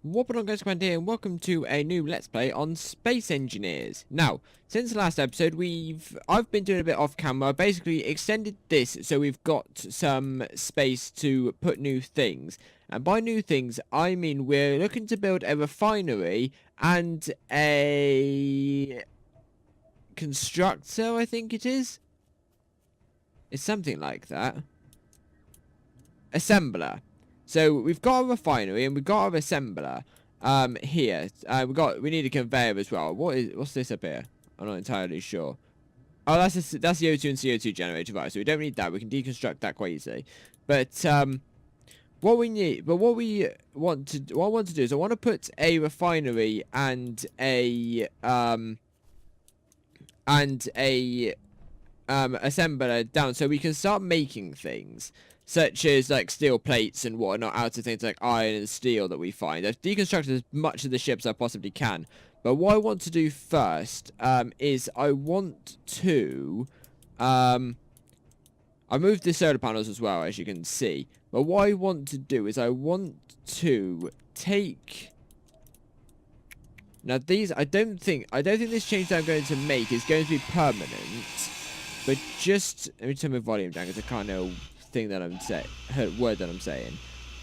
What on guys, Commander here, and welcome to a new Let's Play on Space Engineers. Now, since the last episode, I've been doing a bit off camera, basically extended this so we've got some space to put new things. And by new things, I mean we're looking to build a refinery and a constructor, I think it is. It's something like that. Assembler. So we've got a refinery and we've got a assembler here. We need a conveyor as well. What's this up here? I'm not entirely sure. Oh, that's the O2 and CO2 generator, right? So we don't need that. We can deconstruct that quite easily. But what I want to do is I want to put a refinery and a assembler down so we can start making things. Such as like steel plates and whatnot out of things like iron and steel that we find. I've deconstructed as much of the ships as I possibly can. But what I want to do first is I want to... I moved the solar panels as well, as you can see. But what I want to do is I want to take... Now these, I don't think this change that I'm going to make is going to be permanent. But just... Let me turn my volume down because I can't know... word that I'm saying.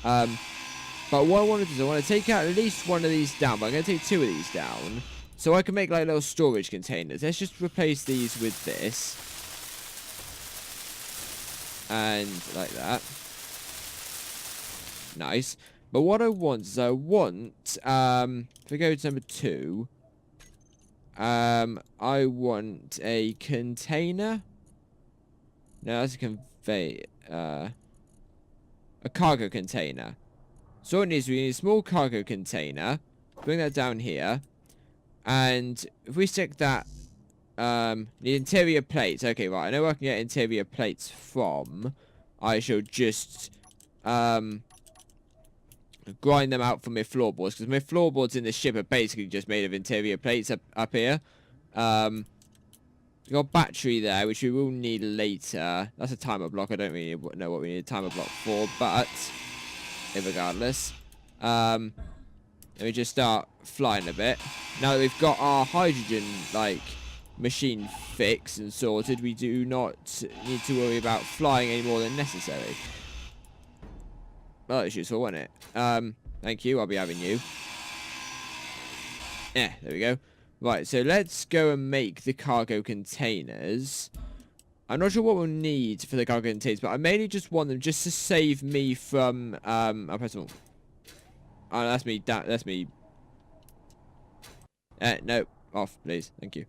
But what I want to do is I want to take out at least one of these down, but I'm going to take two of these down so I can make like little storage containers. Let's just replace these with this and like that. Nice. But what I want is if we go to number 2, I want a container. No, that's a conveyor. A cargo container. So what we need a small cargo container. Bring that down here. And if we stick that, the interior plates. Okay, right. I know where I can get interior plates from. I shall just grind them out from my floorboards, because my floorboards in the ship are basically just made of interior plates up here. We've got battery there, which we will need later. That's a timer block. I don't really know what we need a timer block for, but regardless. Let me just start flying a bit. Now that we've got our hydrogen, machine fixed and sorted, we do not need to worry about flying any more than necessary. Well, it's useful, wasn't it? Thank you. I'll be having you. Yeah, there we go. Right, so let's go and make the cargo containers. I'm not sure what we'll need for the cargo containers, but I mainly just want them just to save me from, I'll press them all. Oh, that's me, that's me. No, off, please, thank you.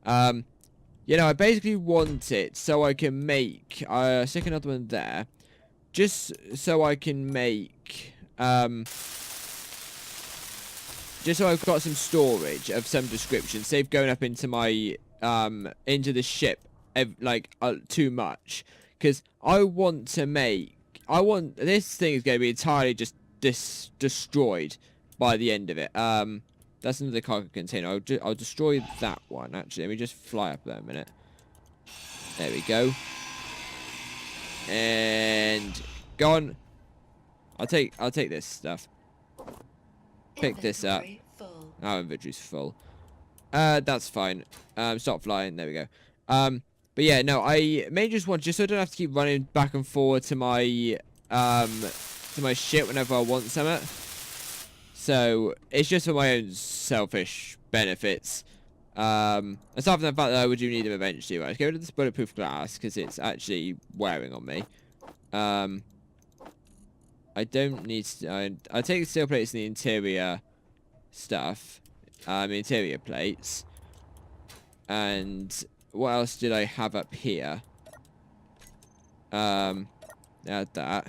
You know, I basically want it so I can make, stick another one there, just so I can make, just so I've got some storage of some description. Save going up into my, into the ship, too much. Because I want to make, this thing is going to be entirely just destroyed by the end of it. That's another cargo container. I'll destroy that one, actually. Let me just fly up there a minute. There we go. And, go on. I'll take this stuff. Pick this up. Our inventory's full. That's fine. Stop flying. There we go. But yeah, no, I may just want, just so I don't have to keep running back and forward to my ship whenever I want something. So it's just for my own selfish benefits. Aside from the fact that I would do need them eventually. Right, let's get rid of this bulletproof glass because it's actually wearing on me. I don't need to, I'll take the steel plates and the interior stuff. Interior plates. And what else did I have up here? Add that.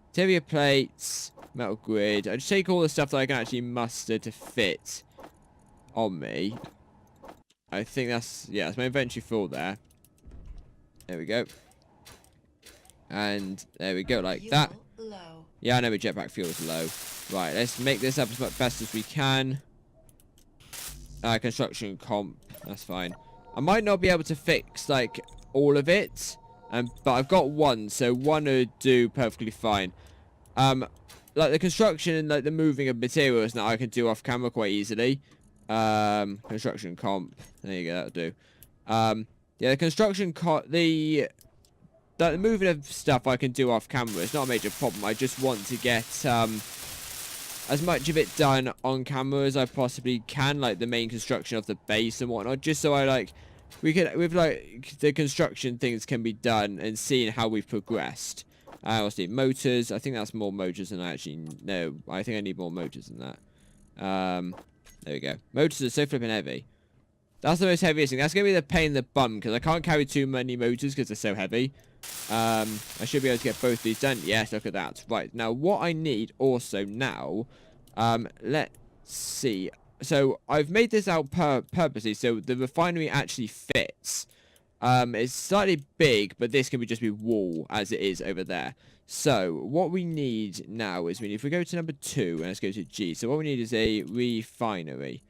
Interior plates, metal grid. I just take all the stuff that I can actually muster to fit on me. I think that's my inventory full there. There we go. And there we go, like that. Low. Yeah, I know my jetpack fuel is low. Right, let's make this up as best as we can. Construction comp, that's fine. I might not be able to fix, all of it. But I've got one, so one would do perfectly fine. like the construction and like the moving of materials now I can do off camera quite easily. Construction comp. There you go, that'll do. Yeah, the construction the moving of stuff I can do off camera. It's not a major problem. I just want to get as much of it done on camera as I possibly can, like the main construction of the base and whatnot, just so I like with like the construction things can be done and seeing how we've progressed. I also need motors. I think that's more motors than I actually know. I think I need more motors than that. There we go. Motors are so flipping heavy. That's the most heaviest thing. That's going to be the pain in the bum because I can't carry too many motors because they're so heavy. I should be able to get both these done. Yes, look at that. Right, now what I need also now, let's see. So I've made this out purposely so the refinery actually fits. It's slightly big, but this can just be wall as it is over there. So what we need now is if we go to number 2 and let's go to G. So what we need is a refinery.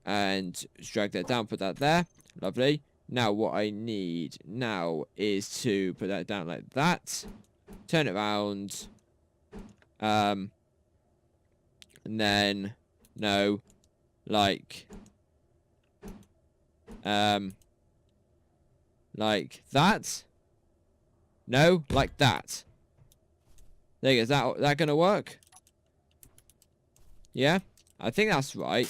And just drag that down, put that there. Lovely. Now what I need now is to put that down like that. Turn it around. And then no. Like that. No, like that. There you go. Is that gonna work? Yeah, I think that's right.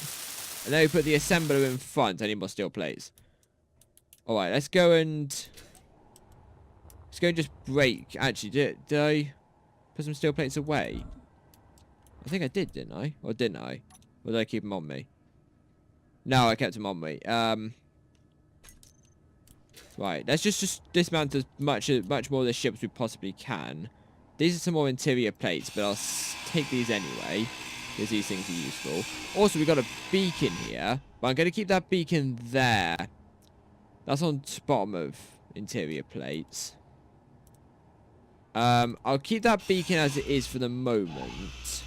And then we put the assembler in front. I need more steel plates. Alright, let's go and just break. Actually, did I put some steel plates away? I think I did, didn't I? Or didn't I? Or did I keep them on me? No, I kept them on me. Right, let's just dismount as much more of the ship as we possibly can. These are some more interior plates, but I'll take these anyway, because these things are useful. Also, we've got a beacon here, but I'm going to keep that beacon there. That's on the bottom of interior plates. I'll keep that beacon as it is for the moment.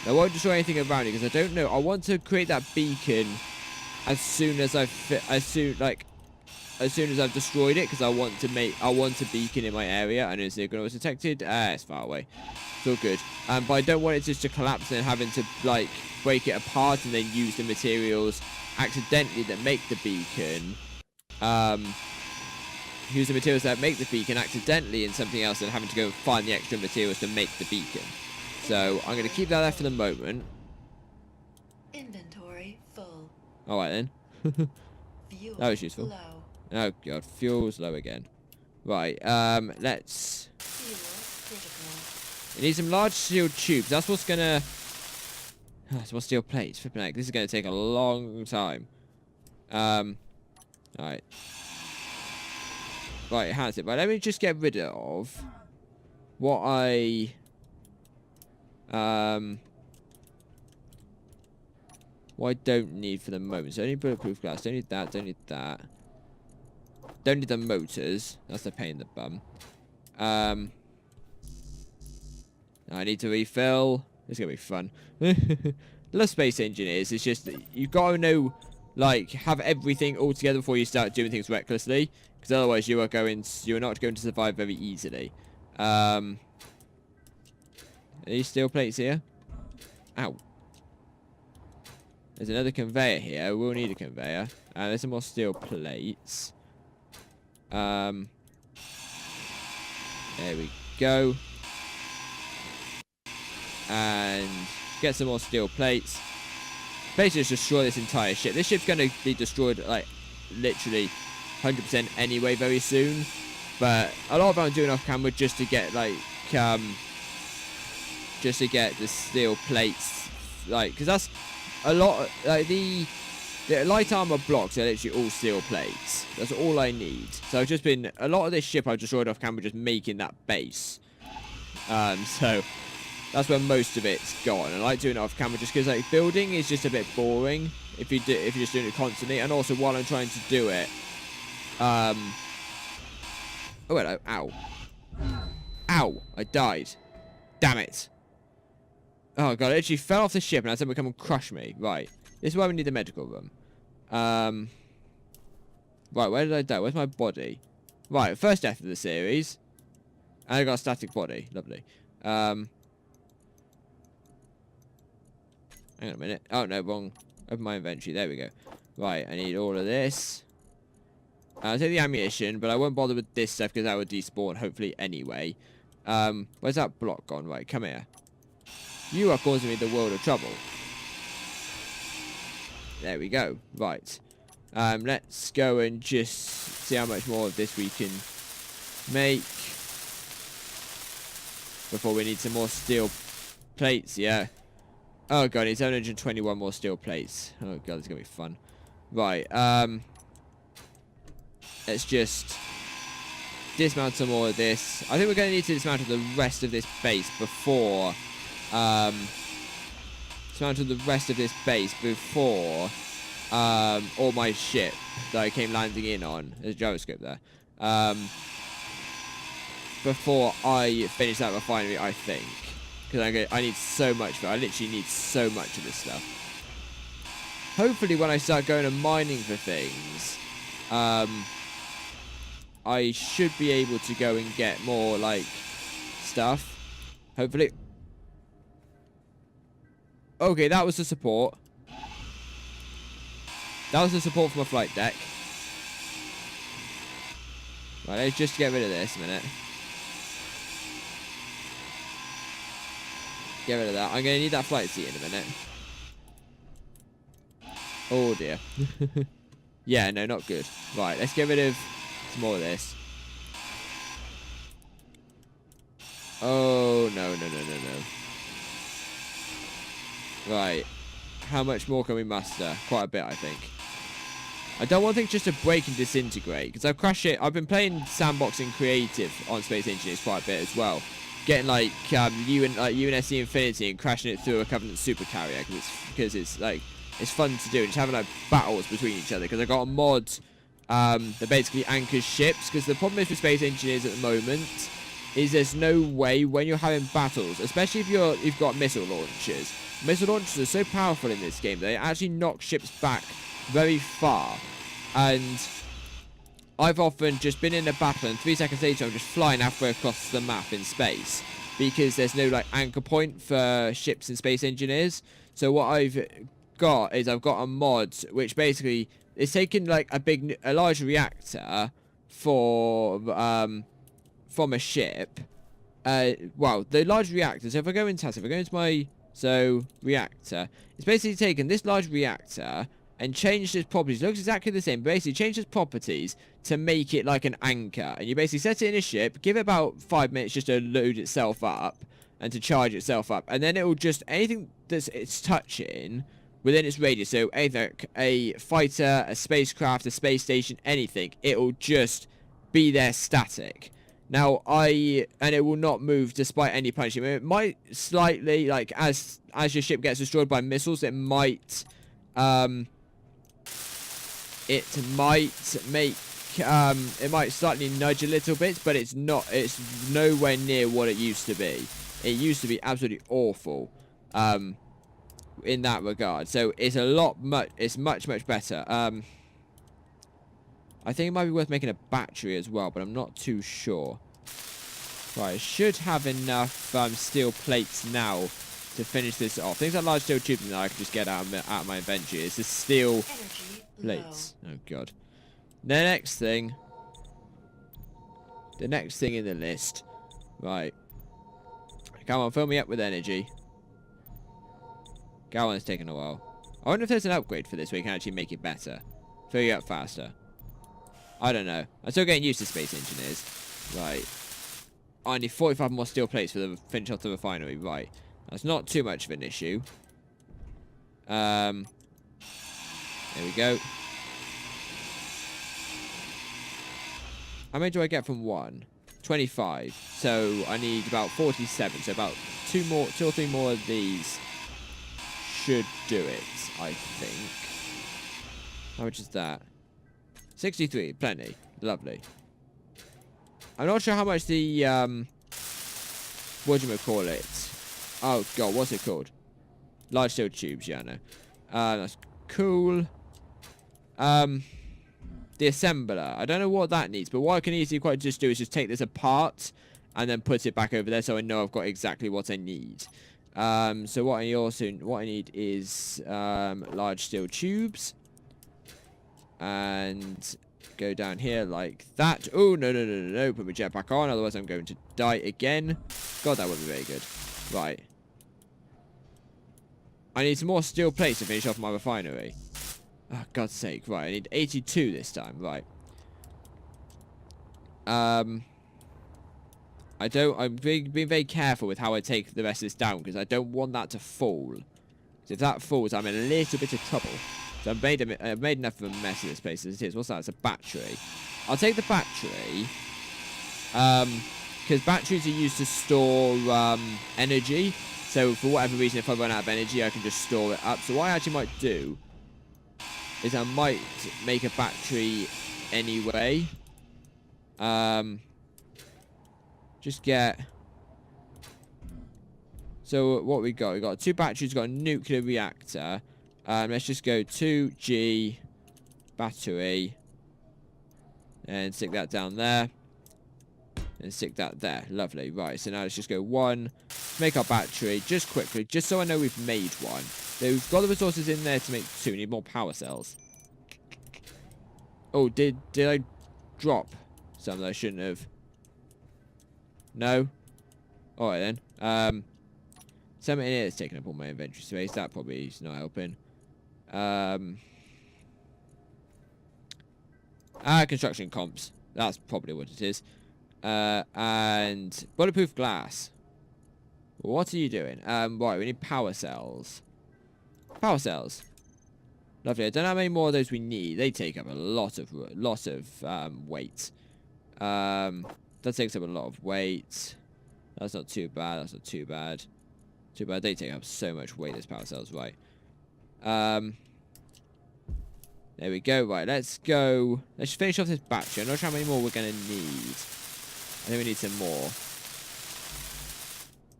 I won't destroy anything around it, because I don't know. I want to create that beacon as soon as I've destroyed it, because I want a beacon in my area. And is it going to be detected? It's far away. It's all good. But I don't want it just to collapse and having to like break it apart and then use the materials accidentally that make the beacon. Use the materials that make the beacon accidentally in something else and having to go and find the extra materials to make the beacon. So I'm going to keep that there for the moment. Inventory full. All right then. Fuel That was useful. low. Oh god, fuel's low again. Right, let's... Fuel critical. We need some large steel tubes. That's what's gonna... some more steel plates. Flipping heck, this is gonna take a long time. Alright. Right, it has it. But let me just get rid of what I... what I don't need for the moment. So I need bulletproof glass. Don't need that, don't need that. Don't need the motors. That's a pain in the bum. I need to refill. It's going to be fun. Love space engineers. It's just, you've got to know, like, have everything all together before you start doing things recklessly. Because otherwise you are not going to survive very easily. Are these steel plates here? Ow. There's another conveyor here. We'll need a conveyor. There's some more steel plates. There we go. And get some more steel plates. Basically just destroy this entire ship. This ship's going to be destroyed, like, literally 100% anyway very soon. But a lot of it I'm doing off camera just to get, like, just to get the steel plates, like, because that's a lot, like, the light armor blocks are literally all steel plates. That's all I need. So I've just been, a lot of this ship I've destroyed off camera just making that base. So that's where most of it's gone. I like doing it off camera just because, like, building is just a bit boring if you're just doing it constantly. And also while I'm trying to do it, oh hello, ow, I died, damn it. Oh god, I literally fell off the ship and had someone come and crush me. Right, this is why we need the medical room. Right, where did I die? Where's my body? Right, first death of the series. And I got a static body. Lovely. Hang on a minute. Oh, no, wrong. Open my inventory. There we go. Right, I need all of this. I'll take the ammunition, but I won't bother with this stuff because that would despawn, hopefully, anyway. Where's that block gone? Right, come here. You are causing me the world of trouble. There we go. Right. Let's go and just see how much more of this we can make. Before we need some more steel plates, yeah. Oh god, it's 121 more steel plates. Oh god, it's gonna be fun. Right, let's just dismount some more of this. I think we're gonna need to dismantle the rest of this base before dismantle the rest of this base before all my ship that I came landing in on. There's a gyroscope there. Before I finish that refinery, I think. Because I need so much of it. I literally need so much of this stuff. Hopefully when I start going and mining for things, I should be able to go and get more, like, stuff. Hopefully. Okay, that was the support. That was the support from a flight deck. Right, let's just get rid of this a minute. Get rid of that. I'm going to need that flight seat in a minute. Oh, dear. Yeah, no, not good. Right, let's get rid of some more of this. Oh, no, no, no, no, no. Right. How much more can we muster? Quite a bit, I think. I don't want things just to break and disintegrate, because I've crashed it. I've been playing sandboxing creative on Space Engineers quite a bit as well. Getting like UNSC Infinity and crashing it through a Covenant supercarrier because it's like it's fun to do. And just having like battles between each other, because I got a mod that basically anchors ships. Because the problem is with Space Engineers at the moment is there's no way when you're having battles, especially if you've got missile launchers. Missile launchers are so powerful in this game, they actually knock ships back very far. And I've often just been in a battle and 3 seconds later I'm just flying halfway across the map in space. Because there's no like anchor point for ships in Space Engineers. So what I've got is I've got a mod which basically is taking like a large reactor for from a ship. Well, the large reactor, so if I go into my reactor, it's basically taken this large reactor and changed its properties. It looks exactly the same, but basically changed its properties to make it like an anchor. And you basically set it in a ship, give it about 5 minutes just to load itself up and to charge itself up, and then it will just, anything that's it's touching within its radius, so anything like a fighter, a spacecraft, a space station, anything, it will just be there static. Now, and it will not move despite any punishment. It might slightly, like, as your ship gets destroyed by missiles, it might slightly nudge a little bit, but it's nowhere near what it used to be. It used to be absolutely awful in that regard. So it's much better. I think it might be worth making a battery as well, but I'm not too sure. Right, I should have enough steel plates now to finish this off. Things like large steel tubing that I can just get out of my inventory. It's the steel plates. Oh god. The next thing in the list. Right. Come on, fill me up with energy. Go on, it's taking a while. I wonder if there's an upgrade for this where you can actually make it better. Fill you up faster. I don't know. I'm still getting used to Space Engineers. Right. I need 45 more steel plates for the finish off the refinery. Right. That's not too much of an issue. There we go. How many do I get from one? 25. So I need about 47. So about 2 or 3 more of these should do it, I think. How much is that? 63. Plenty. Lovely. I'm not sure how much the whatchamacallit. Oh god, what's it called? Large steel tubes, yeah, I know. That's cool. The assembler. I don't know what that needs, but what I can easily quite just do is just take this apart and then put it back over there so I know I've got exactly what I need. So what I need is large steel tubes, and go down here like that. Oh no! Put my jetpack on, otherwise I'm going to die again. God, that would be very good. Right. I need some more steel plates to finish off my refinery. Oh, God's sake! Right, I need 82 this time. Right. I'm being very careful with how I take the rest of this down, because I don't want that to fall. Because if that falls, I'm in a little bit of trouble. So I've made enough of a mess of this place as it is. What's that? It's a battery. I'll take the battery. Because batteries are used to store energy. So for whatever reason, if I run out of energy, I can just store it up. So what I actually might do is I might make a battery anyway. Just get... So what we got? We got 2 batteries, got a nuclear reactor. Let's just go 2G battery. And stick that down there. And stick that there. Lovely. Right, so now let's just go 1. Make our battery just quickly, just so I know we've made one. So we've got the resources in there to make 2. We need more power cells. Oh, did I drop some that I shouldn't have? No? Alright then. Something in here is taking up all my inventory space. That probably is not helping. Construction comps. That's probably what it is. And bulletproof glass. What are you doing? Right, we need power cells. Power cells. Lovely. I don't know how many more of those we need. They take up a lot of weight. That takes up a lot of weight. That's not too bad. That's not too bad. Too bad. They take up so much weight, those power cells. Right. There we go. Right, let's go. Let's just finish off this battery. I'm not sure how many more we're going to need. I think we need some more.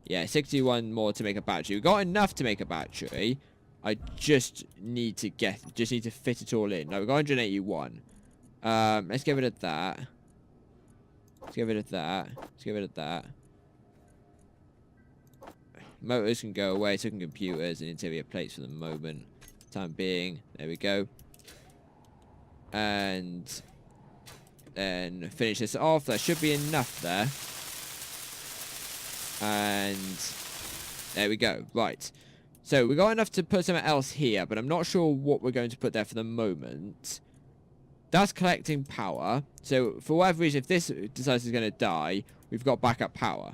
Yeah, 61 more to make a battery. We've got enough to make a battery. I just need to fit it all in. No, we've got 181. Let's get rid of that. Let's get rid of that. Let's get rid of that. Motors can go away, so can computers and interior plates for the moment. Time being. There we go. And then finish this off. That should be enough there. And there we go. Right. So we got enough to put something else here, but I'm not sure what we're going to put there for the moment. That's collecting power. So for whatever reason, if this decides it's going to die, we've got backup power.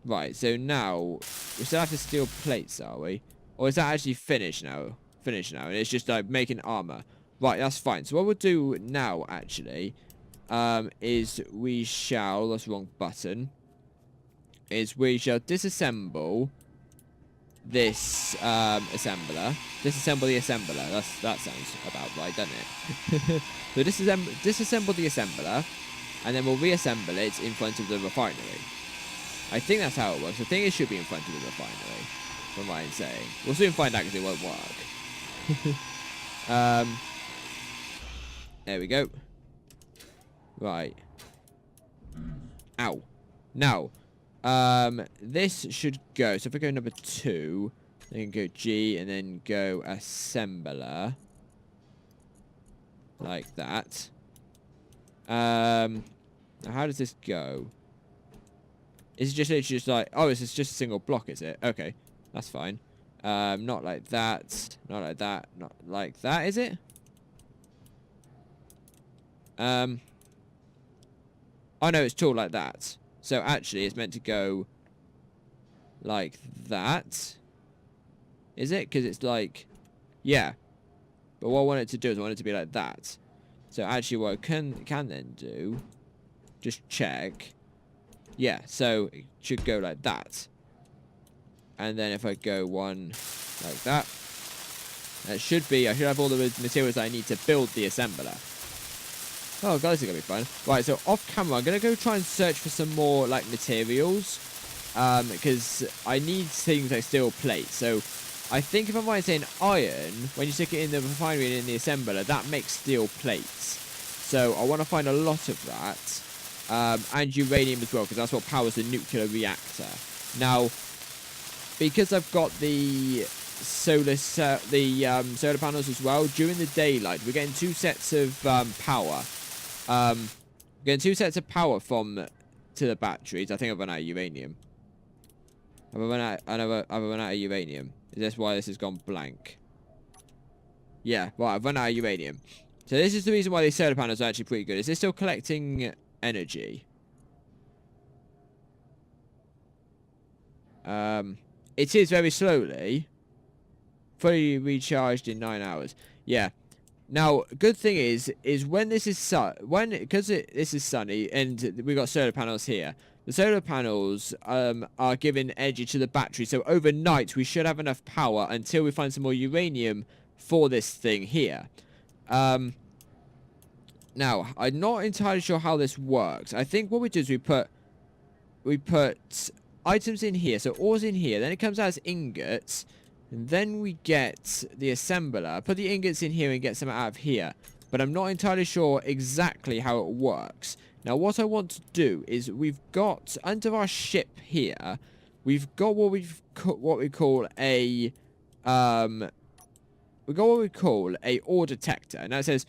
Right, so now we still have to steal plates, are we? Or is that actually finished now? Finished now, and it's just like making armor. Right, that's fine. So what we'll do now, actually, is we shall... That's the wrong button. Is we shall disassemble this assembler. Disassemble the assembler. That sounds about right, doesn't it? So disassemble the assembler, and then we'll reassemble it in front of the refinery. I think that's how it works. I think it should be in front of the refinery, from what I'm saying. We'll soon find out because it won't work. There we go. Right. Ow. Now, this should go. So if I go number 2, then go G and then go assembler. Like that. Now how does this go? Is it just literally just like, oh, it's just a single block, is it? Okay, that's fine. Not like that. Not like that. Not like that, is it? Oh no, it's tall like that. So actually, it's meant to go like that. Is it? Because it's like, yeah. But what I want it to do is I want it to be like that. So actually, what I can then do, just check. Yeah, so it should go like that. And then if I go one like that, that should be, I should have all the materials I need to build the assembler. Oh god, this is going to be fun. Right, so off camera, I'm going to go try and search for some more, like, materials. Because I need things like steel plates. So I think if I'm right saying iron, when you stick it in the refinery and in the assembler, that makes steel plates. So I want to find a lot of that. And uranium as well, because that's what powers the nuclear reactor. Now, because I've got the solar panels as well, during the daylight, we're getting 2 sets of power. Getting 2 sets of power to the batteries. I think I've run out of uranium. I've run out of uranium. Is this why this has gone blank? Yeah, right, I've run out of uranium. So this is the reason why these solar panels are actually pretty good. Is this still collecting energy? It is very slowly. Fully recharged in 9 hours. Yeah. Now, good thing is when this is because this is sunny and we've got solar panels here. The solar panels are giving energy to the battery. So overnight we should have enough power until we find some more uranium for this thing here. Now, I'm not entirely sure how this works. I think what we do is we put items in here. So ore's in here. Then it comes out as ingots. And then we get the assembler. Put the ingots in here and get some out of here. But I'm not entirely sure exactly how it works. Now, what I want to do is we've got under our ship here, we've got what we call a ore detector. Now it says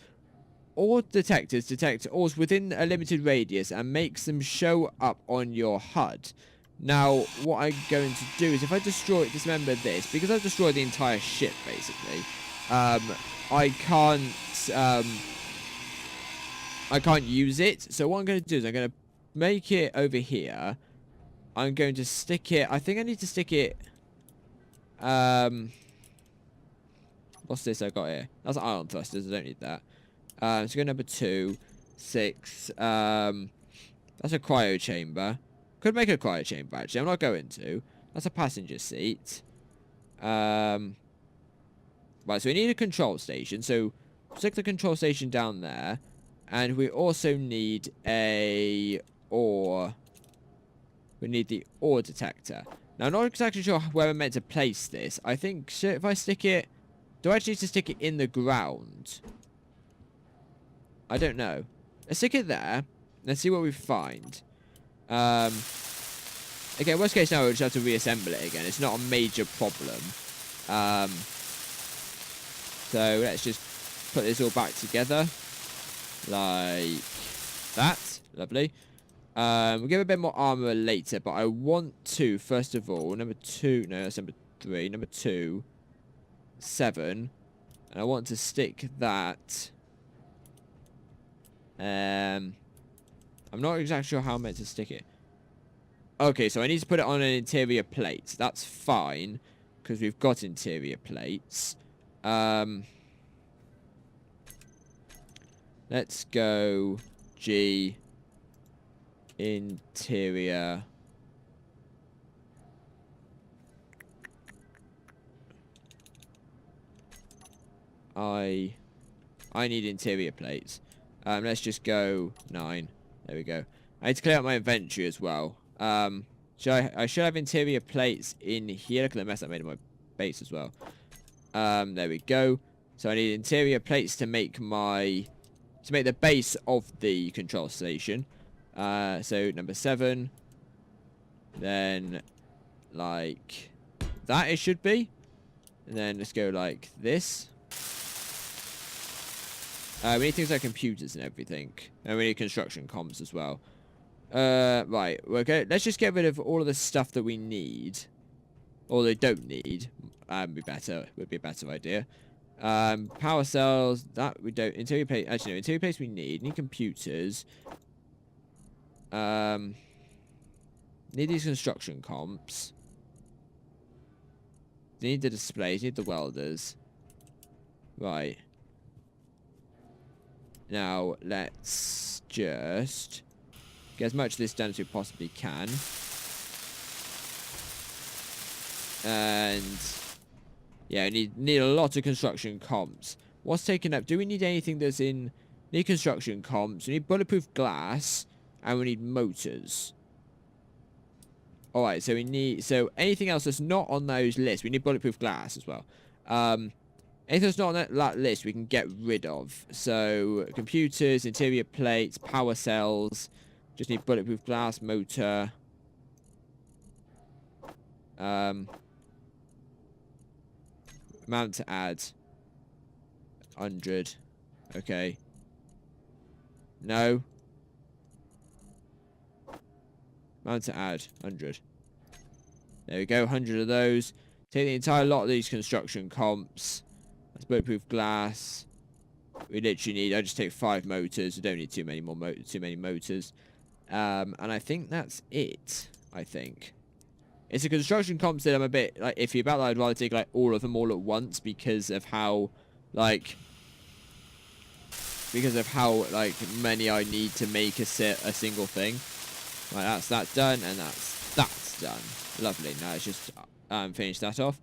ore detectors detect ores within a limited radius and makes them show up on your HUD. Now, what I'm going to do is if I dismember this, because I've destroyed the entire ship, basically, I can't use it. So what I'm going to do is I'm going to make it over here. I'm going to stick it, I think I need to stick it, what's this I got here? That's ion thrusters, I don't need that. So go number 2, 6, that's a cryo chamber. Could make a cryo chamber, actually. I'm not going to. That's a passenger seat. Right, so we need a control station. So, stick the control station down there. And we also need a ore. We need the ore detector. Now, I'm not exactly sure where I'm meant to place this. I think, if I stick it... Do I actually need to stick it in the ground? I don't know. Let's stick it there. Let's see what we find. Okay, worst case now we'll just have to reassemble it again. It's not a major problem. So let's just put this all back together. Like that. Lovely. We'll give a bit more armor later, but I want to, first of all, number 2, no, that's number 3, number 2, 7, and I want to stick that. I'm not exactly sure how I'm meant to stick it. Okay, so I need to put it on an interior plate. That's fine, because we've got interior plates. Let's go G, interior. I need interior plates. Let's just go 9. There we go. I need to clear out my inventory as well. I should have interior plates in here. Look at the mess I made in my base as well. There we go. So I need interior plates to make the base of the control station. So number 7. Then like that it should be. And then let's go like this. We need things like computers and everything. And we need construction comms as well. Right, okay. Let's just get rid of all of the stuff that we need. Or they don't need. Would be a better idea. Power cells, that we don't. Interior plate, actually no, interior plates we need. Need computers. Need these construction comps. Need the displays, need the welders. Right. Now, let's just get as much of this done as we possibly can. And yeah, need a lot of construction comps. What's taken up? Do we need anything that's in... Need construction comps. We need bulletproof glass. And we need motors. Alright, so we need... So anything else that's not on those lists. We need bulletproof glass as well. Anything that's not on that list we can get rid of. So computers, interior plates, power cells. Just need bulletproof glass, motor. Amount to add. 100. Okay. No. Amount to add. 100. There we go. 100 of those. Take the entire lot of these construction comps. That's bulletproof glass. We literally need. I just take 5 motors. We don't need too many motors. And I think that's it. I think it's a construction comps that I'm a bit like iffy about. I'd rather take like all of them all at once because of how like many I need to make a single thing. Right, that's done, and that's done. Lovely. Now let's just finish that off.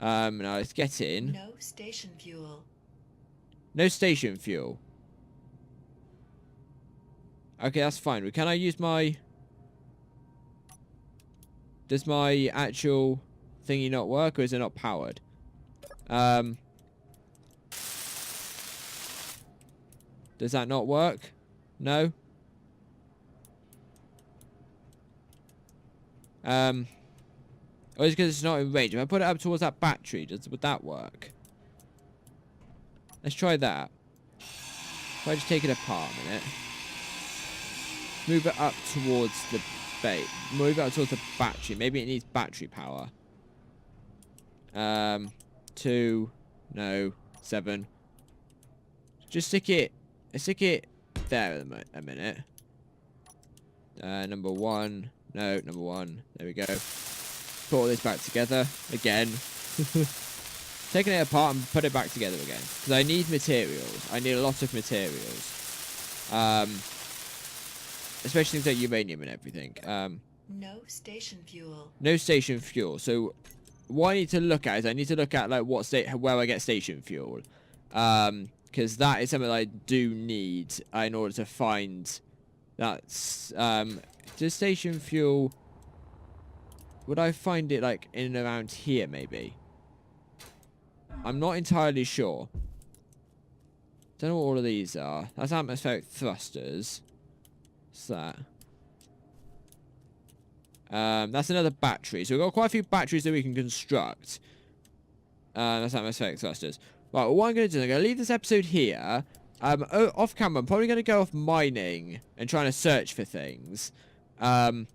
Now let's get in. No station fuel. No station fuel. Okay, that's fine. Can I use my... Does my actual thingy not work, or is it not powered? Does that not work? No? Or is it because it's not in range? If I put it up towards that battery, would that work? Let's try that. If I just take it apart a minute. Move it up towards the bait. Move it up towards the battery. Maybe it needs battery power. 2. No. 7. Just stick it there a minute. Number 1. No, number 1. There we go. Put all this back together again. Taking it apart and put it back together again. Because I need materials. I need a lot of materials. Especially things like uranium and everything. No station fuel. No station fuel. So what I need to look at is I need to look at like where I get station fuel. Because that is something that I do need in order to find that's does station fuel, would I find it like in and around here maybe? I'm not entirely sure. Don't know what all of these are. That's atmospheric thrusters. What's that? That's another battery. So we've got quite a few batteries that we can construct. That's atmospheric thrusters. Right, well, what I'm going to do is I'm going to leave this episode here. Off camera, I'm probably going to go off mining and trying to search for things. And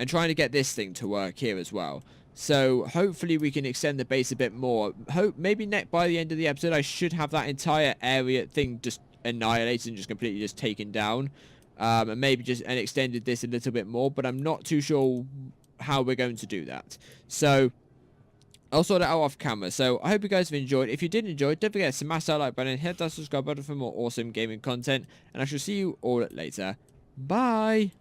trying to get this thing to work here as well. So hopefully we can extend the base a bit more. Maybe by the end of the episode I should have that entire area thing just annihilated and just completely just taken down. And maybe just extended this a little bit more. But I'm not too sure how we're going to do that. So I'll sort it out off camera. So I hope you guys have enjoyed. If you did enjoy, don't forget to smash that like button, hit that subscribe button for more awesome gaming content. And I shall see you all later. Bye!